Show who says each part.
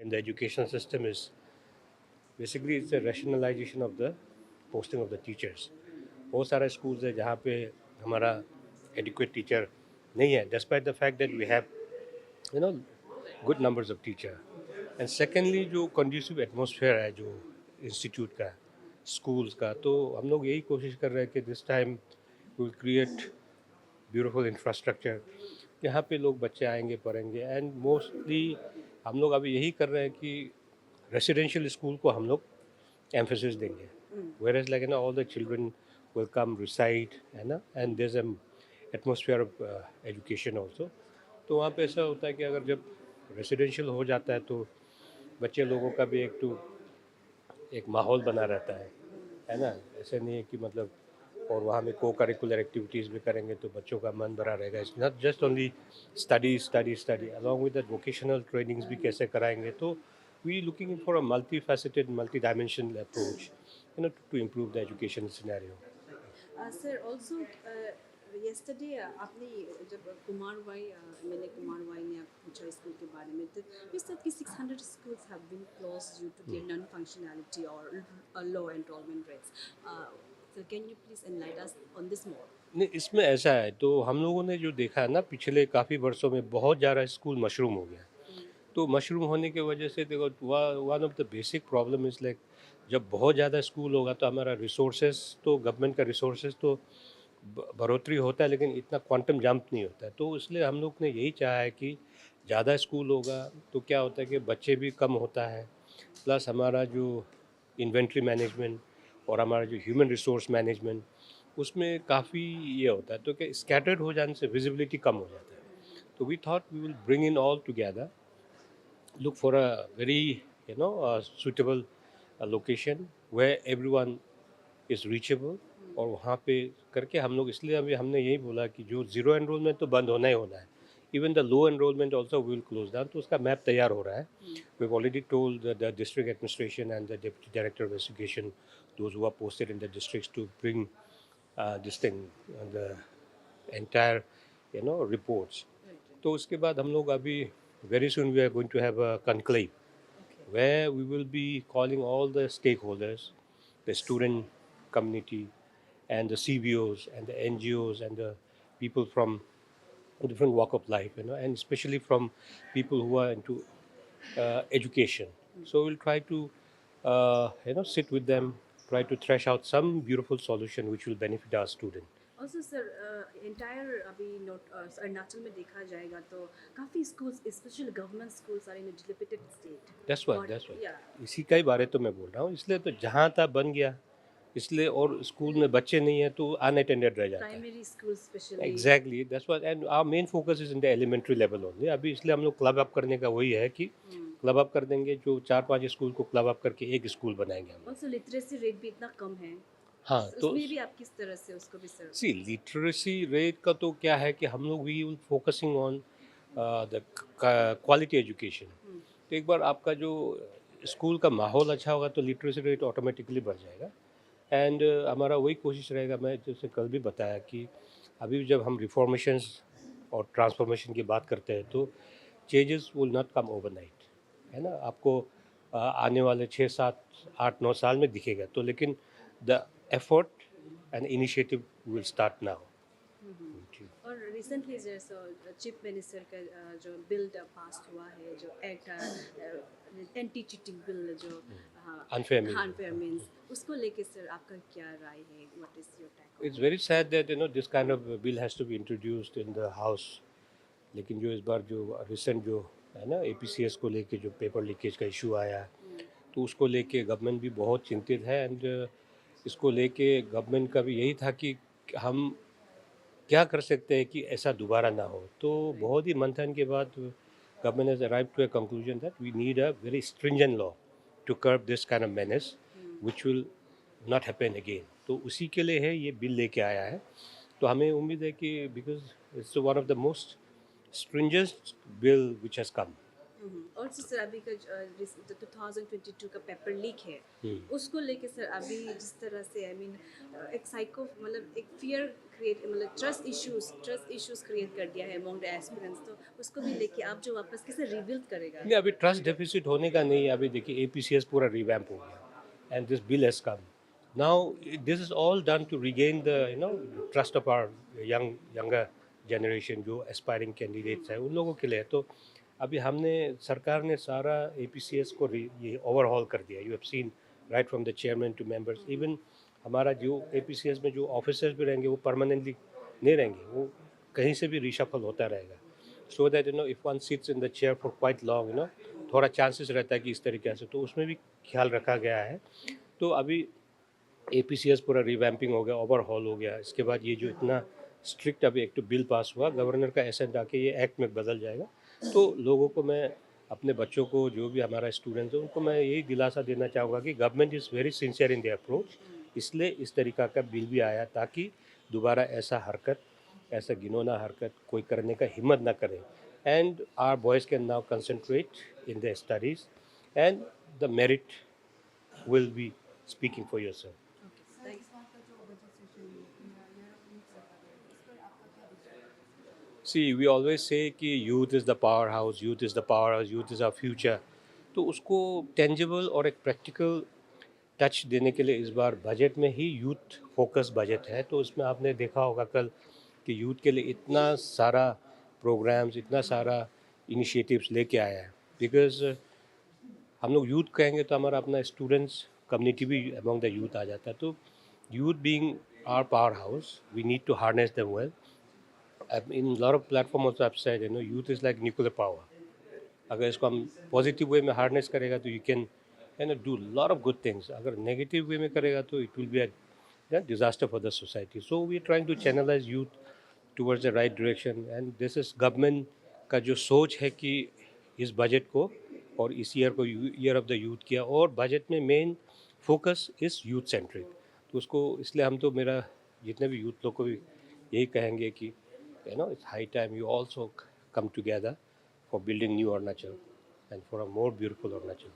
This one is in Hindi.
Speaker 1: in the education system is basically it's a rationalization of the posting of the teachers. बहुत सारे schools है जहाँ पे हमारा adequate teacher नहीं है, despite the fact that we have you know good numbers of teacher. And secondly जो conducive atmosphere है जो institute का schools का, तो हम लोग यही कोशिश कर रहे हैं कि this time we will create beautiful infrastructure यहाँ पे लोग बच्चे आएंगे पढ़ेंगे. एंड मोस्टली हम लोग अभी यही कर रहे हैं कि रेसिडेंशियल स्कूल को हम लोग एम्फेसिस देंगे. Whereas like all the children will come reside है ना, and there is an atmosphere of education also. तो वहाँ पे ऐसा होता है कि अगर जब रेसिडेंशियल हो जाता है तो बच्चे लोगों का भी एक माहौल बना रहता है ना. ऐसे नहीं है कि मतलब और वहाँ में को करिकुलर एक्टिविटीज़ भी करेंगे तो बच्चों का मन भरा रहेगा. It's not just only study study study, along with that vocational trainings भी कैसे कराएंगे. तो we looking for a multi faceted multi dimensional approach to improve the education scenario.
Speaker 2: Sir also yesterday आपने जब कुमारवाई मैंने कुमारवाई ने आप पूछा स्कूल के बारे में, तो you said कि 600 schools have been closed due to their non-functionality or low enrollment rates. So can you please enlighten us on this more?
Speaker 1: नहीं, इसमें ऐसा है, तो हम लोगों ने जो देखा है ना पिछले काफ़ी वर्षों में बहुत ज़्यादा स्कूल मशरूम हो गया. तो मशरूम होने की वजह से देखो one of the basic problem is like जब बहुत ज़्यादा स्कूल होगा तो हमारा रिसोर्सेज तो गवर्नमेंट का रिसोर्सेज तो बढ़ोतरी होता है लेकिन इतना क्वांटम जंप नहीं होता है. तो इसलिए हम लोग ने यही चाहा है कि ज़्यादा स्कूल होगा तो क्या होता है कि बच्चे भी कम होता है, प्लस हमारा जो इन्वेंट्री मैनेजमेंट और हमारा जो ह्यूमन रिसोर्स मैनेजमेंट उसमें काफ़ी ये होता है. तो क्या स्कैटर्ड हो जाने से विजिबिलिटी कम हो जाता है. तो we thought we will bring in all together, look for a very suitable location where everyone is reachable. और वहाँ पे करके हम लोग इसलिए अभी हमने यही बोला कि जो ज़ीरो एनरोलमेंट तो बंद होना ही होना है. Even the low enrollment also will close down. तो उसका मैप तैयार हो रहा है. We have already told the district administration and the deputy director of education those who are posted in the districts to bring this thing the entire reports. तो उसके बाद हम लोग अभी very soon we are going to have a conclave where we will be calling all the stakeholders, the student community and the CBOs and the NGOs and the people from different walk of life, and especially from people who are into education. So we'll try to sit with them, try to thresh out some beautiful solution which will benefit our student.
Speaker 2: Also sir, entire अभी अरुणाचल में देखा जाएगा तो काफ़ी schools, especially government schools, are in a dilapidated state.
Speaker 1: That's what.
Speaker 2: Yeah.
Speaker 1: इसी का ही बारे तो मैं बोल रहा हूँ. इसलिए तो जहाँ था बन गया, इसलिए और स्कूल में बच्चे नहीं है तो अनअटेंडेड रह जाता है.
Speaker 2: Primary schools especially.
Speaker 1: Exactly that's what. And our main focus is in the elementary level only. अभी इसलिए हम लोग क्लब अप करने का वही है कि क्लब अप कर देंगे, जो 4-5 स्कूल को क्लब अप करके एक स्कूल बनाएंगे हम.
Speaker 2: Also literacy rate भी इतना कम है.
Speaker 1: हाँ, तो
Speaker 2: उसमें भी आप किस तरह से उसको भी सर?
Speaker 1: सी लिटरेसी रेट का तो क्या है कि हम लोग we will focusing on the quality education. तो एक बार आपका जो स्कूल का माहौल अच्छा होगा तो लिटरेसी रेट ऑटोमेटिकली बढ़ जाएगा. एंड हमारा वही कोशिश रहेगा, मैं जैसे कल भी बताया कि अभी जब हम रिफॉर्मेशंस और ट्रांसफॉर्मेशन की बात करते हैं तो changes will not come overnight, है ना. आपको आने वाले 6-7-8-9 साल में दिखेगा तो, लेकिन the effort and initiative will start now.
Speaker 2: और रिसेंटली जैसे चीफ मिनिस्टर का जो बिल पास हुआ है, जो एक्ट एंटी चीटिंग बिल, जो अनफेयर मीन्स, उसको लेके सर आपका क्या राय है? What is your take?
Speaker 1: It's very sad that this kind of bill has to be introduced in the house. लेकिन जो इस बार जो रिसेंट जो है ना APCS को लेके जो पेपर लीकेज का इशू आया, तो उसको लेके गवर्नमेंट भी बहुत चिंतित है. एंड इसको लेके गवर्नमेंट का भी यही था कि हम क्या कर सकते हैं कि ऐसा दोबारा ना हो. तो बहुत ही मंथन के बाद government has arrived to a conclusion that we need a very stringent law to curb this kind of menace which will not happen again. तो उसी के लिए है ये बिल लेके आया है. तो हमें उम्मीद है कि because it's one of the most stringent bill which has come.
Speaker 2: और सर अभी का 2022 का पेपर लीक है, उसको लेके सर अभी जिस तरह से आई मीन एक साइको मतलब एक फियर क्रिएट मतलब ट्रस्ट इश्यूज क्रिएट कर दिया है अमंग द एस्पिरेंट्स, तो उसको भी लेके आप जो वापस कैसे रिबिल्ड करेगा?
Speaker 1: नहीं, अभी ट्रस्ट डेफिसिट होने का नहीं है। अभी देखिए एपीसीएस पूरा रिवैम्प हो गया and this bill has come now. This is all done to regain the trust of our younger generation जो एस्पायरिंग कैंडिडेट्स हैं उन लोगों के लिए। तो अभी हमने सरकार ने सारा एपीसीएस को ये ओवरहॉल कर दिया। You have seen right from the chairman to members. Even हमारा जो एपीसीएस में जो ऑफिसर्स भी रहेंगे वो परमानेंटली नहीं रहेंगे, वो कहीं से भी रिशफल होता रहेगा। So that if one sits in the chair for quite long थोड़ा चांसेस रहता है कि इस तरीके से, तो उसमें भी ख्याल रखा गया है। तो अभी एपीसीएस पूरा रिवैम्पिंग हो गया, ओवरहॉल हो गया। इसके बाद ये जो इतना स्ट्रिक्ट अभी एक तो बिल पास हुआ, गवर्नर का एसेंट आके ये एक्ट में बदल जाएगा। तो लोगों को मैं अपने बच्चों को जो भी हमारा स्टूडेंट्स है उनको मैं यही दिलासा देना चाहूँगा कि government is very sincere in the approach. इसलिए इस तरीका का बिल भी आया ताकि दोबारा ऐसा घिनौना हरकत कोई करने का हिम्मत ना करे। And our boys can now concentrate in the studies and the merit will be speaking for yourself. See we always say कि youth is the power house, youth is the power house, youth is our future. तो उसको टेंजिबल और एक प्रैक्टिकल टच देने के लिए इस बार बजट में ही यूथ फोकस बजट है। तो उसमें आपने देखा होगा कल कि यूथ के लिए इतना सारा प्रोग्राम्स, इतना सारा इनिशिएटिव्स लेके आया है। बिकॉज हम लोग यूथ कहेंगे तो हमारा अपना स्टूडेंट्स कम्युनिटी भी अमंग द यूथ आ जाता है। तो youth being our power house, we need to harness them well. In a lot of platform also I've said, youth is like nuclear power. अगर इसको हम पॉजिटिव वे में हार्नेस करेगा तो you can do lot of good things. अगर नेगेटिव वे में करेगा तो it will be a disaster for the society. So we are trying to channelize youth towards the right direction. And this is government का जो सोच है कि इस बजट को और इस ईयर को ईयर ऑफ द यूथ किया, और बजट में main focus is youth centric. तो उसको इसलिए हम तो मेरा जितने भी यूथ लोग को भी यही कहेंगे कि it's high time you also come together for building new Arunachal and for a more beautiful Arunachal.